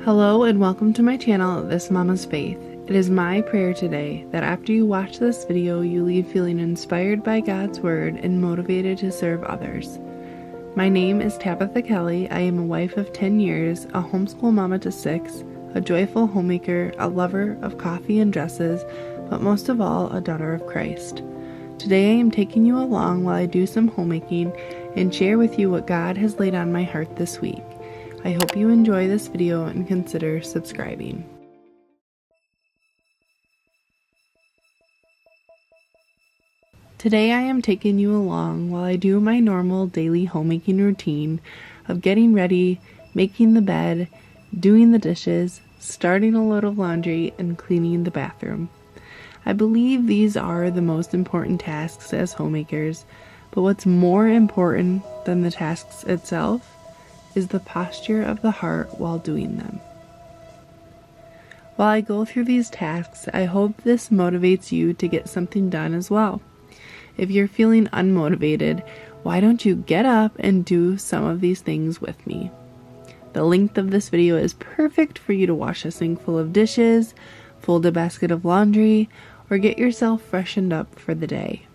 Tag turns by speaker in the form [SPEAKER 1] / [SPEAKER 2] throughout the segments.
[SPEAKER 1] Hello and welcome to my channel, This Mama's Faith. It is my prayer today that after you watch this video, you leave feeling inspired by God's Word and motivated to serve others. My name is Tabitha Kelly. I am a wife of 10 years, a homeschool mama to 6, a joyful homemaker, a lover of coffee and dresses, but most of all, a daughter of Christ. Today I am taking you along while I do some homemaking and share with you what God has laid on my heart this week. I hope you enjoy this video and consider subscribing. Today I am taking you along while I do my normal daily homemaking routine of getting ready, making the bed, doing the dishes, starting a load of laundry, and cleaning the bathroom. I believe these are the most important tasks as homemakers, but what's more important than the tasks itself is the posture of the heart while doing them. While I go through these tasks, I hope this motivates you to get something done as well. If you're feeling unmotivated, why don't you get up and do some of these things with me? The length of this video is perfect for you to wash a sink full of dishes, fold a basket of laundry, or get yourself freshened up for the day.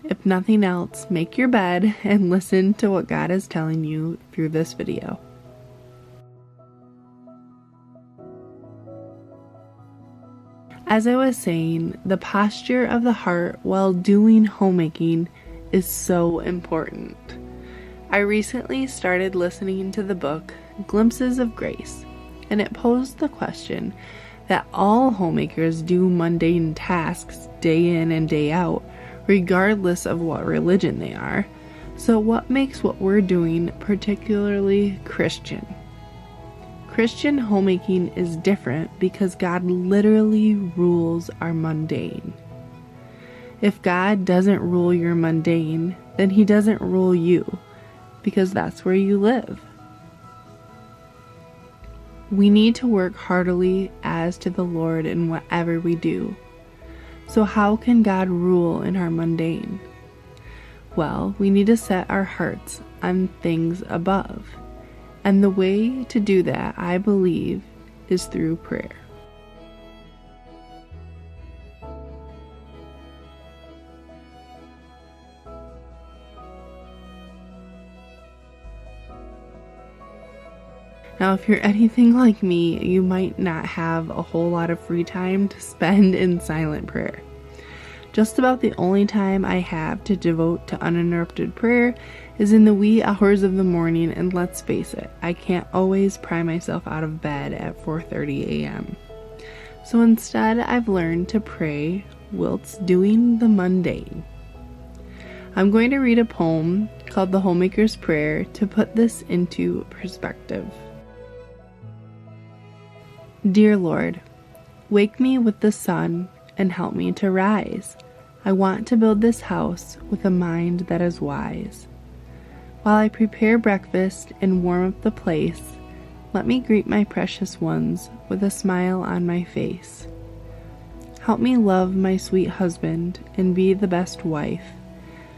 [SPEAKER 1] If nothing else, make your bed and listen to what God is telling you through this video. As I was saying, the posture of the heart while doing homemaking is so important. I recently started listening to the book Glimpses of Grace, and it posed the question that all homemakers do mundane tasks day in and day out, regardless of what religion they are. So what makes what we're doing particularly Christian? Christian homemaking is different because God literally rules our mundane. If God doesn't rule your mundane, then He doesn't rule you, because that's where you live. We need to work heartily as to the Lord in whatever we do. So how can God rule in our mundane? Well, we need to set our hearts on things above. And the way to do that, I believe, is through prayer. Now, if you're anything like me, you might not have a whole lot of free time to spend in silent prayer. Just about the only time I have to devote to uninterrupted prayer is in the wee hours of the morning, and let's face it, I can't always pry myself out of bed at 4:30 a.m. So instead, I've learned to pray whilst doing the mundane. I'm going to read a poem called the Homemaker's Prayer to put this into perspective. Dear Lord, wake me with the sun and help me to rise. I want to build this house with a mind that is wise. While I prepare breakfast and warm up the place, let me greet my precious ones with a smile on my face. Help me love my sweet husband and be the best wife.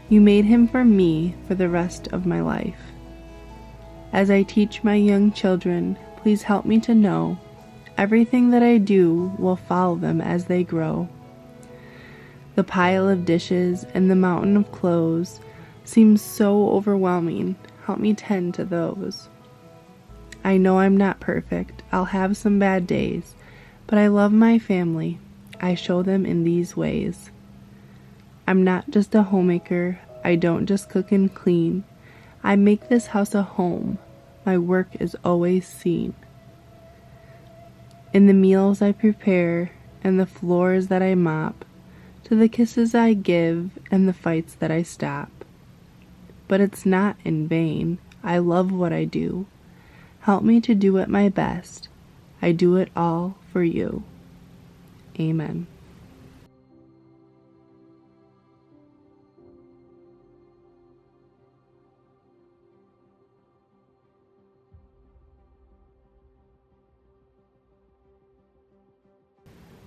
[SPEAKER 1] You made him for me for the rest of my life. As I teach my young children, please help me to know everything that I do will follow them as they grow. The pile of dishes and the mountain of clothes seems so overwhelming. Help me tend to those. I know I'm not perfect. I'll have some bad days, but I love my family. I show them in these ways. I'm not just a homemaker. I don't just cook and clean. I make this house a home. My work is always seen. In the meals I prepare and the floors that I mop, to the kisses I give and the fights that I stop. But it's not in vain. I love what I do. Help me to do it my best. I do it all for you. Amen.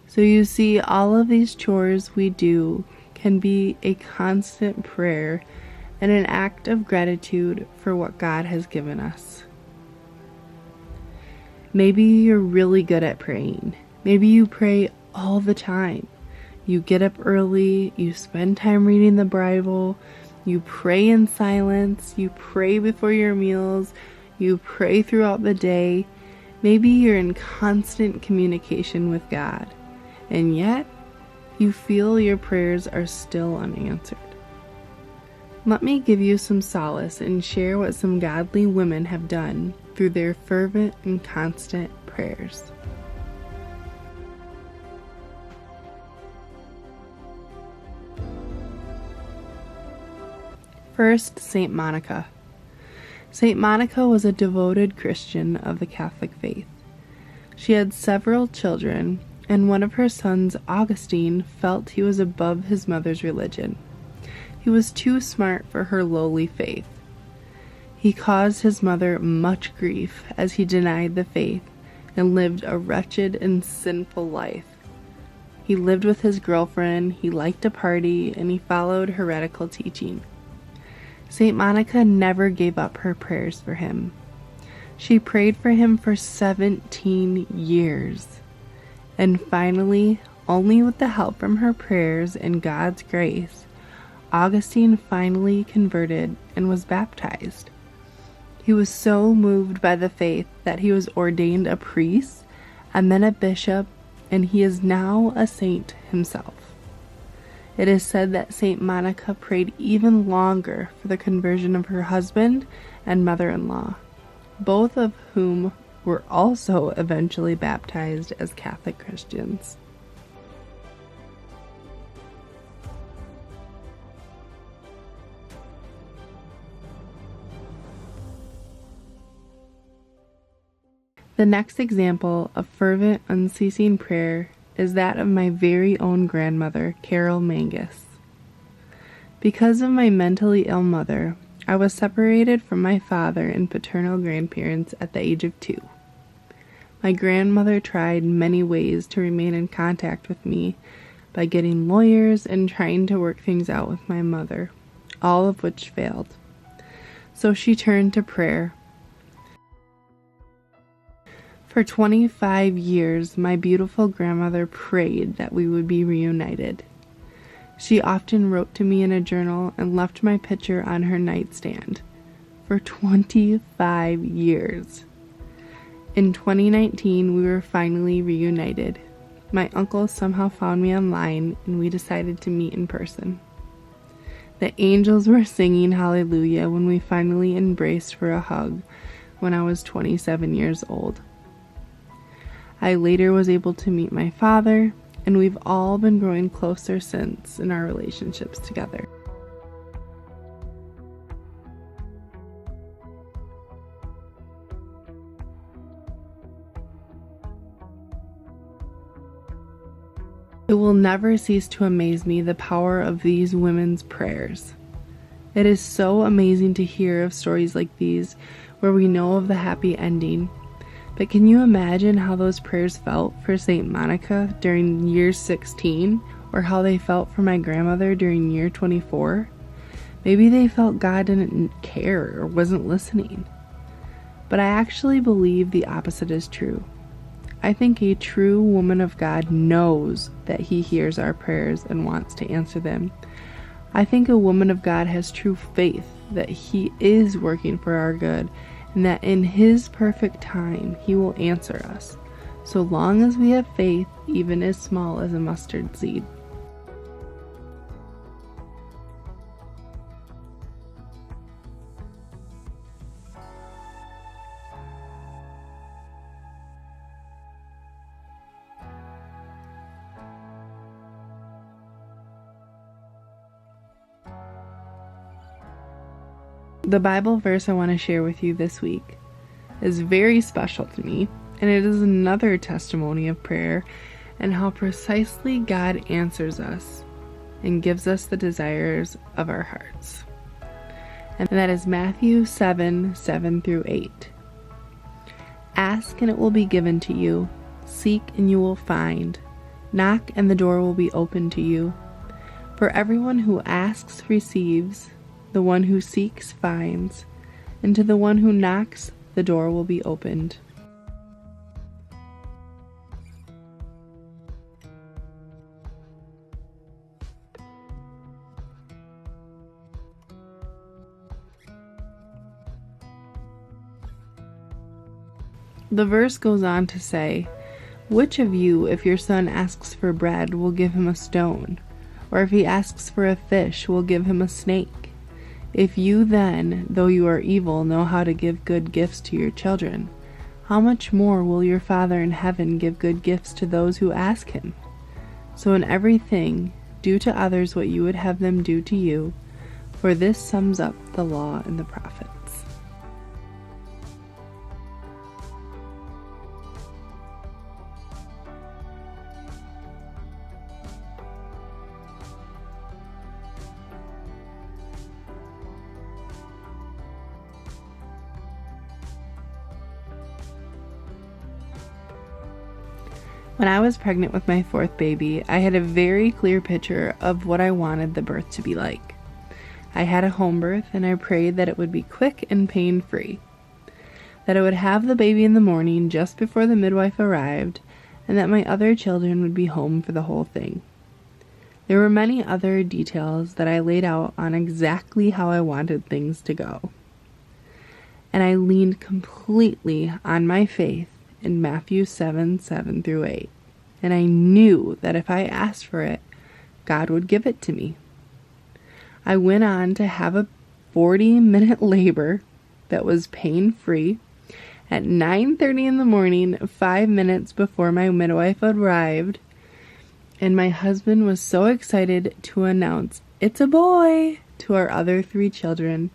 [SPEAKER 1] So you see, all of these chores we do can be a constant prayer and an act of gratitude for what God has given us. Maybe you're really good at praying. Maybe you pray all the time. You get up early, you spend time reading the Bible, you pray in silence, you pray before your meals, you pray throughout the day. Maybe you're in constant communication with God, and yet you feel your prayers are still unanswered. Let me give you some solace and share what some godly women have done through their fervent and constant prayers. First, Saint Monica. Saint Monica was a devoted Christian of the Catholic faith. She had several children, and one of her sons, Augustine, felt he was above his mother's religion. He was too smart for her lowly faith. He caused his mother much grief as he denied the faith and lived a wretched and sinful life. He lived with his girlfriend, he liked to party, and he followed heretical teaching. Saint Monica never gave up her prayers for him. She prayed for him for 17 years. And finally, only with the help from her prayers and God's grace, Augustine finally converted and was baptized. He was so moved by the faith that he was ordained a priest and then a bishop, and he is now a saint himself. It is said that Saint Monica prayed even longer for the conversion of her husband and mother-in-law, both of whom were also eventually baptized as Catholic Christians. The next example of fervent, unceasing prayer is that of my very own grandmother, Carol Mangus. Because of my mentally ill mother, I was separated from my father and paternal grandparents at the age of 2. My grandmother tried many ways to remain in contact with me by getting lawyers and trying to work things out with my mother, all of which failed. So she turned to prayer. For 25 years, my beautiful grandmother prayed that we would be reunited. She often wrote to me in a journal and left my picture on her nightstand. For 25 years. In 2019, we were finally reunited. My uncle somehow found me online, and we decided to meet in person. The angels were singing hallelujah when we finally embraced for a hug when I was 27 years old. I later was able to meet my father, and we've all been growing closer since in our relationships together. It will never cease to amaze me the power of these women's prayers. It is so amazing to hear of stories like these where we know of the happy ending. But can you imagine how those prayers felt for Saint Monica during year 16, or how they felt for my grandmother during year 24? Maybe they felt God didn't care or wasn't listening. But I actually believe the opposite is true. I think a true woman of God knows that He hears our prayers and wants to answer them. I think a woman of God has true faith that He is working for our good, and that in His perfect time, He will answer us, so long as we have faith, even as small as a mustard seed. The Bible verse I want to share with you this week is very special to me, and it is another testimony of prayer and how precisely God answers us and gives us the desires of our hearts. And that is Matthew 7:7-8. Ask and it will be given to you. Seek and you will find. Knock and the door will be opened to you. For everyone who asks receives. The one who seeks finds, and to the one who knocks, the door will be opened. The verse goes on to say, "Which of you, if your son asks for bread, will give him a stone? Or if he asks for a fish, will give him a snake? If you then, though you are evil, know how to give good gifts to your children, how much more will your Father in heaven give good gifts to those who ask him? So in everything, do to others what you would have them do to you, for this sums up the law and the prophets." When I was pregnant with my fourth baby, I had a very clear picture of what I wanted the birth to be like. I had a home birth, and I prayed that it would be quick and pain-free, that I would have the baby in the morning just before the midwife arrived, and that my other children would be home for the whole thing. There were many other details that I laid out on exactly how I wanted things to go. And I leaned completely on my faith in Matthew 7:7-8, and I knew that if I asked for it, God would give it to me. I went on to have a 40-minute labor that was pain-free at 9:30 in the morning, 5 minutes before my midwife arrived, and my husband was so excited to announce, "It's a boy," to our other 3 children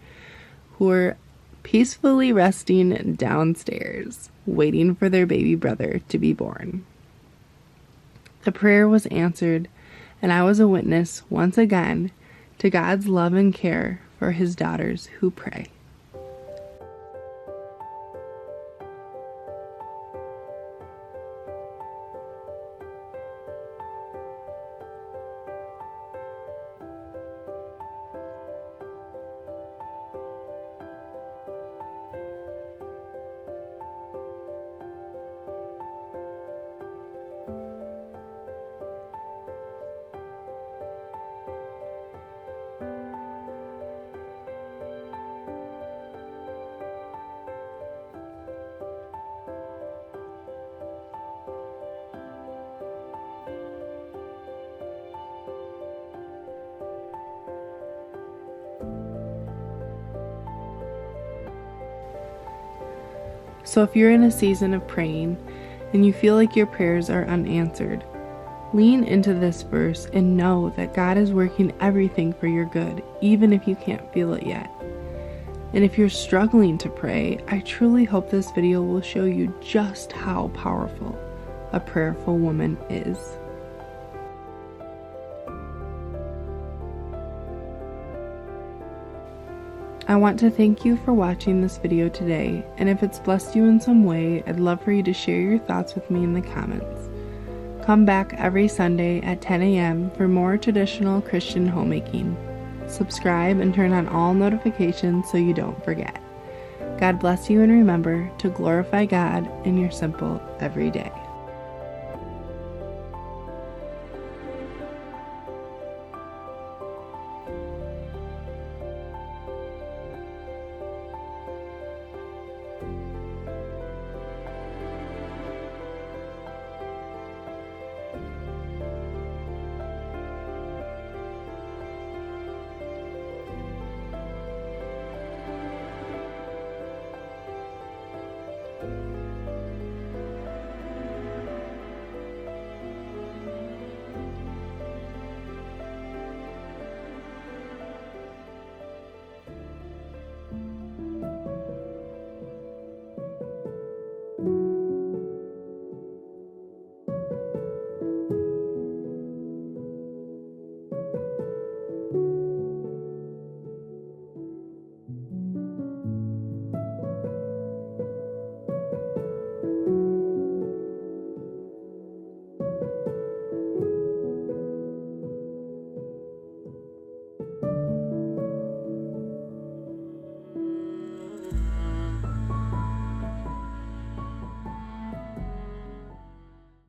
[SPEAKER 1] who were peacefully resting downstairs, waiting for their baby brother to be born. The prayer was answered, and I was a witness once again to God's love and care for his daughters who pray. So if you're in a season of praying and you feel like your prayers are unanswered, lean into this verse and know that God is working everything for your good, even if you can't feel it yet. And if you're struggling to pray, I truly hope this video will show you just how powerful a prayerful woman is. I want to thank you for watching this video today, and if it's blessed you in some way, I'd love for you to share your thoughts with me in the comments. Come back every Sunday at 10 a.m. for more traditional Christian homemaking. Subscribe and turn on all notifications so you don't forget. God bless you, and remember to glorify God in your simple everyday.